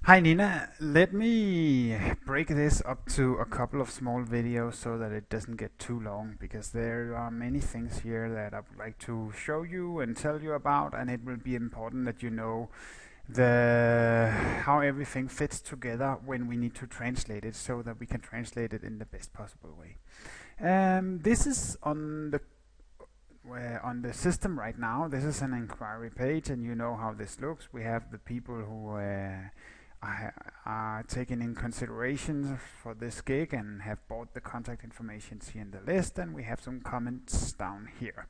Hi Nina, let me break this up to a couple of small videos so that it doesn't get too long, because there are many things here that I would like to show you and tell you about, and it will be important that you know the how everything fits together when we need to translate it so that we can translate it in the best possible way. This is on the system right now. This is an inquiry page, and you know how this looks. We have the people who are taken in consideration for this gig and have bought the contact information here in the list, and we have some comments down here.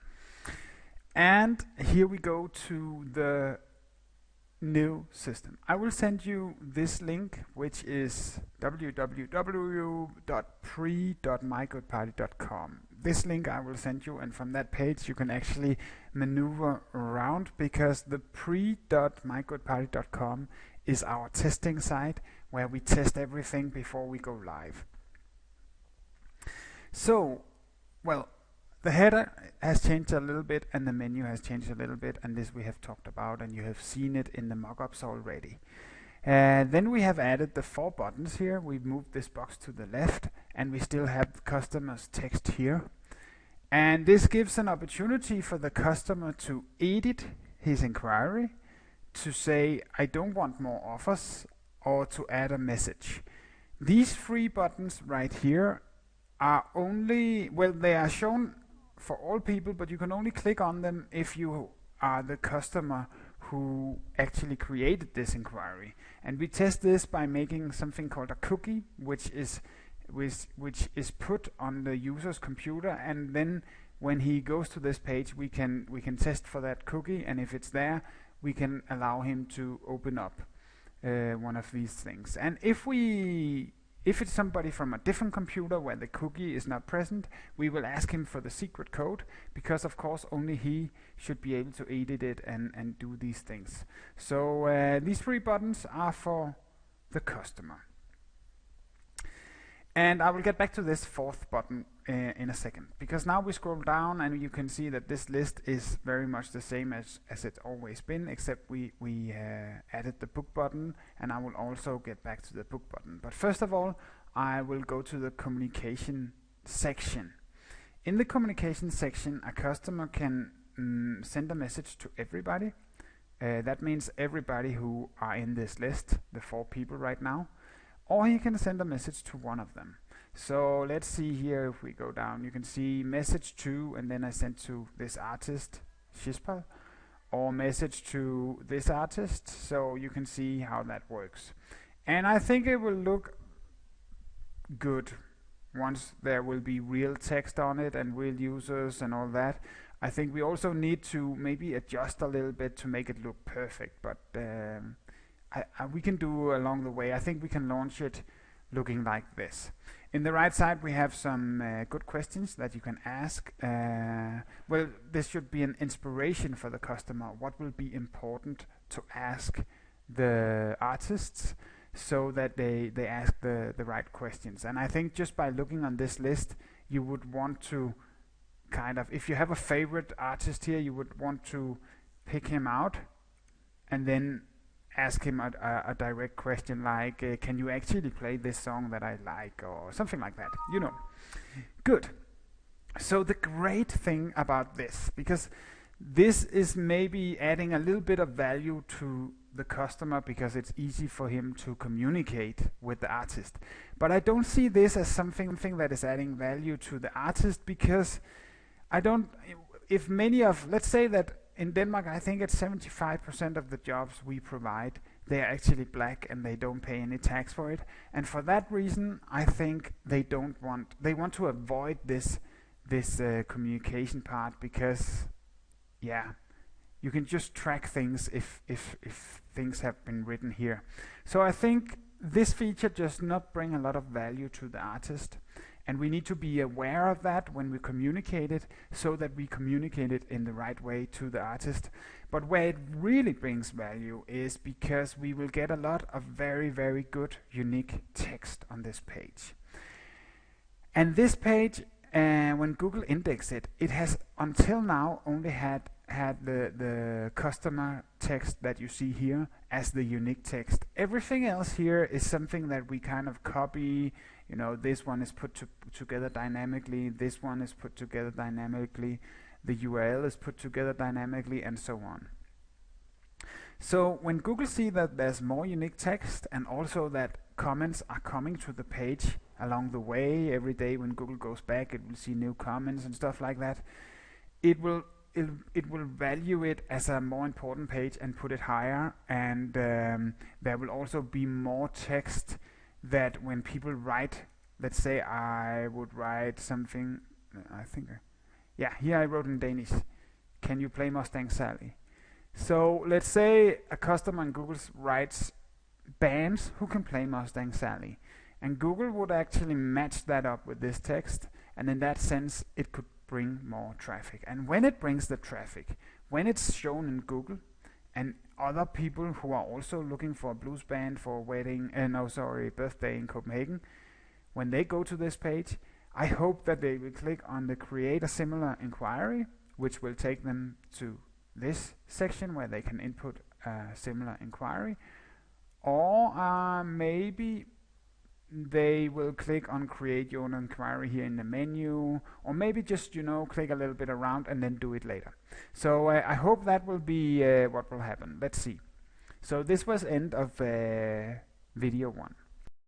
And here we go to the new system. I will send you this link, which is www.pre.mygoodparty.com. This link I will send you, and from that page you can actually maneuver around, because the pre.mygoodparty.com is our testing site where we test everything before we go live. So, well, the header has changed a little bit and the menu has changed a little bit, and this we have talked about and you have seen it in the mockups already. Then we have added the 4 buttons here. We've moved this box to the left, and we still have customers text here. And this gives an opportunity for the customer to edit his inquiry, to say I don't want more offers, or to add a message. These 3 buttons right here are only, well, they are shown for all people, but you can only click on them if you are the customer who actually created this inquiry. And we test this by making something called a cookie, which is put on the user's computer, and then when he goes to this page we can test for that cookie, and if it's there we can allow him to open up one of these things. And if it's somebody from a different computer where the cookie is not present, we will ask him for the secret code, because of course only he should be able to edit it and do these things. So these 3 buttons are for the customer. And I will get back to this 4th button in a second, because now we scroll down and you can see that this list is very much the same as it's always been, except we added the book button, and I will also get back to the book button. But first of all, I will go to the communication section. In the communication section, a customer can send a message to everybody. That means everybody who are in this list, the 4 people right now, or he can send a message to one of them. So let's see here, if we go down, you can see message to, and then I sent to this artist, Shispal, or message to this artist, so you can see how that works. And I think it will look good once there will be real text on it and real users and all that. I think we also need to maybe adjust a little bit to make it look perfect, but we can do along the way. I think we can launch it looking like this. In the right side we have some good questions that you can ask. Well, this should be an inspiration for the customer. What will be important to ask the artists so that they ask the right questions. And I think just by looking on this list, you would want to kind of, if you have a favorite artist here, you would want to pick him out and then ask him a direct question like, can you actually play this song that I like, or something like that, you know. Good. So the great thing about this, because this is maybe adding a little bit of value to the customer because it's easy for him to communicate with the artist. But I don't see this as something that is adding value to the artist, because I don't, if many of, let's say that in Denmark, I think it's 75% of the jobs we provide, they are actually black and they don't pay any tax for it. And for that reason, I think they want to avoid this communication part, because, yeah, you can just track things if things have been written here. So I think this feature does not bring a lot of value to the artist. And we need to be aware of that when we communicate it, so that we communicate it in the right way to the artist. But where it really brings value is because we will get a lot of very, very good unique text on this page. And this page, when Google indexed it, it has until now only had had the customer text that you see here as the unique text. Everything else here is something that we kind of copy. You know, this one is put together dynamically, this one is put together dynamically, the URL is put together dynamically, and so on. So when Google see that there's more unique text, and also that comments are coming to the page along the way, every day when Google goes back it will see new comments and stuff like that, it will value it as a more important page and put it higher, and there will also be more text that when people write, let's say I would write something, I think, yeah, here I wrote in Danish, can you play Mustang Sally? So let's say a customer in Google writes bands who can play Mustang Sally, and Google would actually match that up with this text, and in that sense it could bring more traffic. And when it brings the traffic, when it's shown in Google, and other people who are also looking for a blues band for wedding, birthday in Copenhagen, when they go to this page, I hope that they will click on the create a similar inquiry, which will take them to this section where they can input a similar inquiry, or maybe they will click on create your own inquiry here in the menu, or maybe just click a little bit around and then do it later. So I hope that will be what will happen. Let's see. So this was end of video 1.